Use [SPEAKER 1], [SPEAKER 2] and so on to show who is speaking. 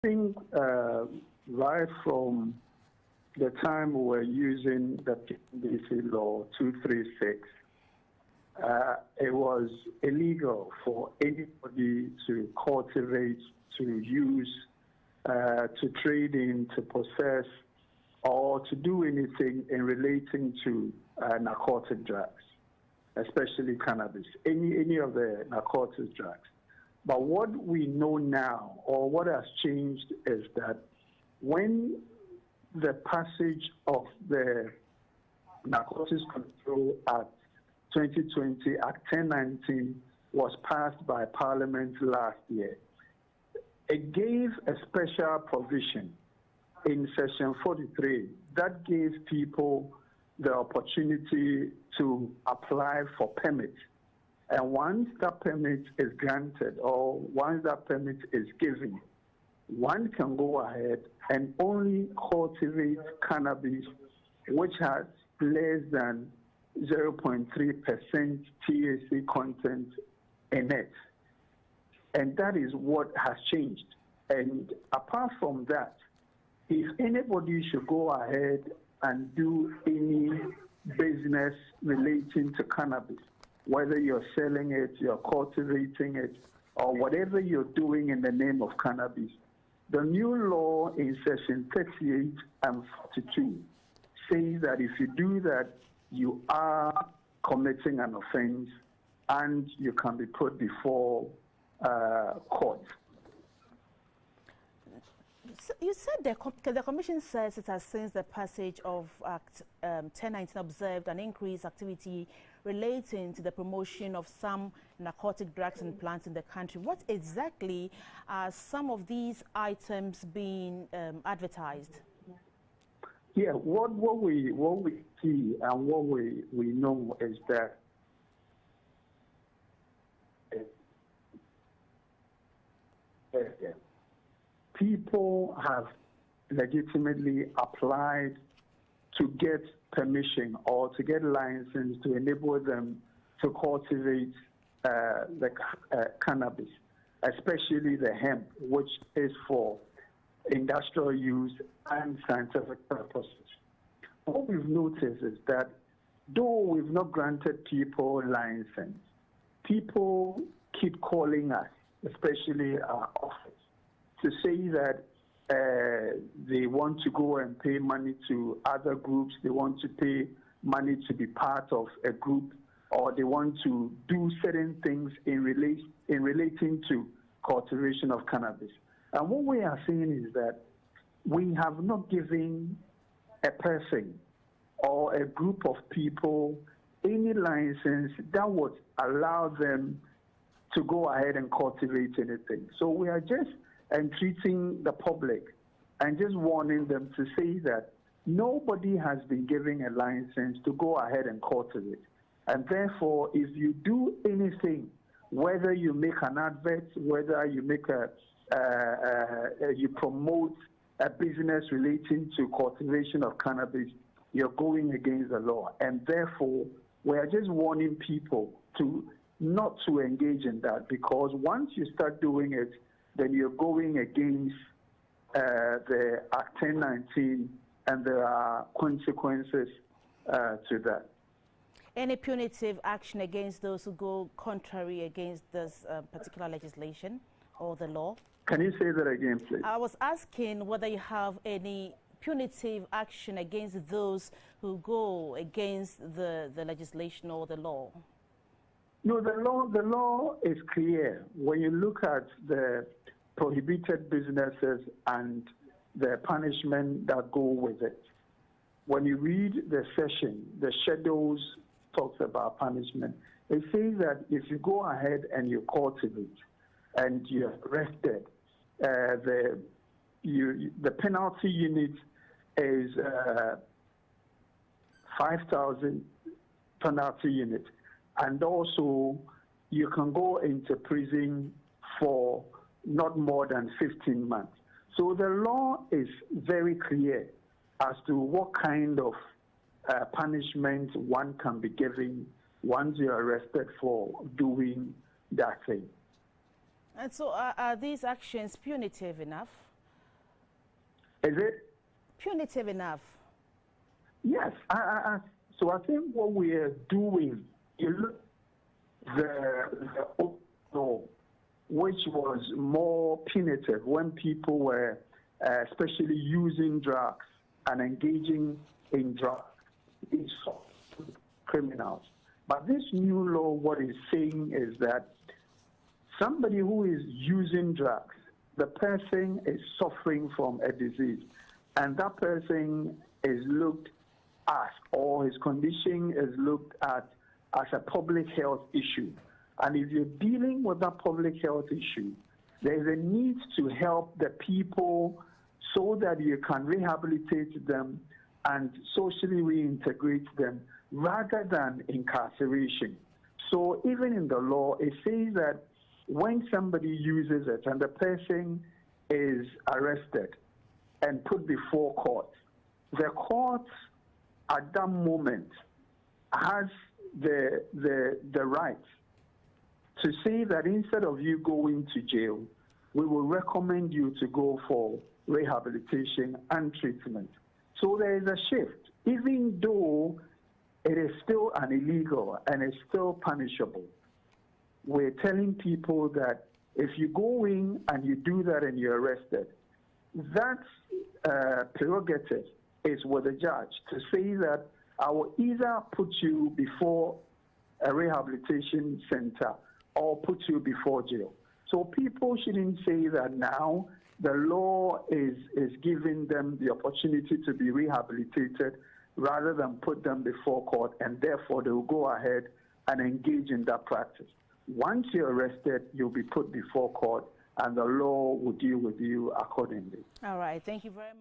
[SPEAKER 1] think right from the time we were using the PNDC law 236, it was illegal for anybody to cultivate, to use, to trade in, to possess, or to do anything in relating to narcotic drugs, especially cannabis, any of the narcotic drugs. But what we know now, or what has changed, is that when the passage of the Narcotics Control Act 2020, Act 1019, was passed by Parliament last year, it gave a special provision in Section 43 that gave people the opportunity to apply for permits. And once that permit is granted, or once that permit is given, one can go ahead and only cultivate cannabis which has less than 0.3% THC content in it. And that is what has changed. And apart from that, if anybody should go ahead and do any business relating to cannabis, whether you're selling it, you're cultivating it, or whatever you're doing in the name of cannabis, the new law in Section 38 and 42 says that if you do that, you are committing an offense and you can be put before court.
[SPEAKER 2] So you said the Commission says it has, since the passage of Act 1019, observed an increased activity relating to the promotion of some narcotic drugs and plants in the country. What exactly are some of these items being advertised?
[SPEAKER 1] Yeah, what we see and what we know is that people have legitimately applied to get permission or to get license to enable them to cultivate the cannabis, especially the hemp, which is for industrial use and scientific purposes. What we've noticed is that though we've not granted people license, people keep calling us, especially our office, to say that they want to go and pay money to other groups, they want to pay money to be part of a group, or they want to do certain things in relating to cultivation of cannabis. And what we are seeing is that we have not given a person or a group of people any license that would allow them to go ahead and cultivate anything. So we are just entreating the public and just warning them to say that nobody has been given a license to go ahead and cultivate. And therefore, if you do anything, whether you make an advert, whether you make you promote a business relating to cultivation of cannabis, you're going against the law. And therefore, we are just warning people not to engage in that, because once you start doing it, then you're going against the Act 1019, and there are consequences to that.
[SPEAKER 2] Any punitive action against those who go contrary against this particular legislation or the law?
[SPEAKER 1] Can you say that again, please?
[SPEAKER 2] I was asking whether you have any punitive action against those who go against the legislation or the law.
[SPEAKER 1] No, the law is clear. When you look at the prohibited businesses and the punishment that go with it, when you read the section, the schedules talks about punishment. It says that if you go ahead and you cultivate and you're arrested, the penalty unit is 5,000 penalty unit, and also you can go into prison for not more than 15 months. So the law is very clear as to what kind of punishment one can be given once you're arrested for doing that thing.
[SPEAKER 2] And so are these actions punitive enough?
[SPEAKER 1] Is it?
[SPEAKER 2] Punitive enough.
[SPEAKER 1] Yes. So I think what we are doing, you look the old law, which was more punitive when people were especially using drugs and engaging in drugs, it's criminals. But this new law, what it's saying is that somebody who is using drugs, the person is suffering from a disease, and that person is looked at, or his condition is looked at as a public health issue. And if you're dealing with that public health issue, there is a need to help the people so that you can rehabilitate them and socially reintegrate them rather than incarceration. So even in the law, it says that when somebody uses it and the person is arrested and put before court, the court at that moment has the right to say that instead of you going to jail, we will recommend you to go for rehabilitation and treatment. So there is a shift, even though it is still an illegal and it's still punishable. We're telling people that if you go in and you do that and you're arrested, that prerogative is with the judge to say that I will either put you before a rehabilitation center or put you before jail. So people shouldn't say that now the law is giving them the opportunity to be rehabilitated rather than put them before court, and therefore they will go ahead and engage in that practice. Once you're arrested, you'll be put before court, and the law will deal with you accordingly.
[SPEAKER 2] All right. Thank you very much.